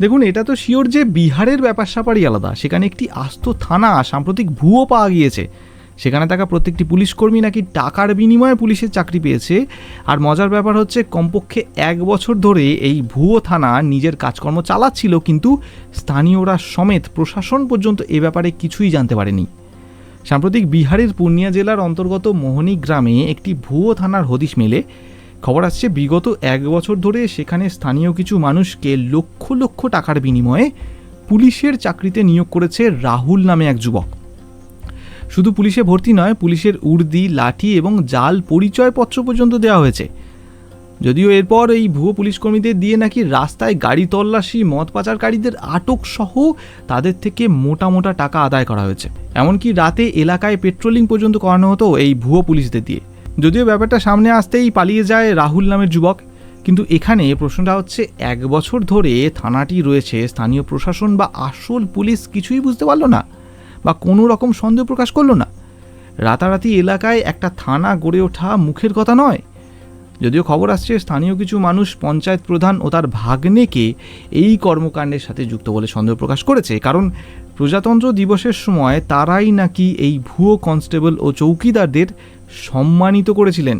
দেখুন, এটা তো শিওর যে বিহারের ব্যাপার স্যাপারই আলাদা। সেখানে একটি আস্ত থানা সাম্প্রতিক ভুয়ো পাওয়া গিয়েছে। সেখানে থাকা প্রত্যেকটি পুলিশকর্মী নাকি টাকার বিনিময়ে পুলিশের চাকরি পেয়েছে। আর মজার ব্যাপার হচ্ছে, কমপক্ষে 1 বছর ধরে এই ভুয়ো থানা নিজের কাজকর্ম চালাচ্ছিল, কিন্তু স্থানীয়রা সমেত প্রশাসন পর্যন্ত এ ব্যাপারে কিছুই জানতে পারেনি। সাম্প্রতিক বিহারের পূর্ণিয়া জেলার অন্তর্গত মোহনী গ্রামে একটি ভুয়ো থানার হদিশ মেলে। খবর আসছে, বিগত 1 বছর ধরে সেখানে স্থানীয় কিছু মানুষকে লক্ষ লক্ষ টাকার বিনিময়ে পুলিশের চাকরিতে নিয়োগ করেছে রাহুল নামে এক যুবক। শুধু পুলিশে ভর্তি নয়, পুলিশের উর্দি, লাঠি এবং জাল পরিচয়পত্র পর্যন্ত দেওয়া হয়েছে। যদিও এরপর এই ভুয়ো পুলিশকর্মীদের দিয়ে নাকি রাস্তায় গাড়ি তল্লাশি, মদ পাচারকারীদের আটক সহ তাদের থেকে মোটা মোটা টাকা আদায় করা হয়েছে। এমনকি রাতে এলাকায় পেট্রোলিং পর্যন্ত করানো হতো এই ভুয়ো পুলিশদের দিয়ে। যদিও ব্যাপারটা সামনে আসতেই পালিয়ে যায় রাহুল নামের যুবক। কিন্তু এখানে প্রশ্নটা হচ্ছে, 1 বছর ধরে থানাটি রয়েছে, স্থানীয় প্রশাসন বা আসল পুলিশ কিছুই বুঝতে পারলো না বা কোনো রকম সন্দেহ প্রকাশ করলো না। রাতারাতি এলাকায় একটা থানা গড়ে ওঠা মুখের কথা নয়। যদিও খবর আসছে, স্থানীয় কিছু মানুষ পঞ্চায়েত প্রধান ও তার ভাগ্নেকে এই কর্মকাণ্ডের সাথে যুক্ত বলে সন্দেহ প্রকাশ করেছে, কারণ প্রজাতন্ত্র দিবসের সময় তারাই নাকি এই ভুয়ো কনস্টেবল ও চৌকিদারদের সম্মানিত করেছিলেন।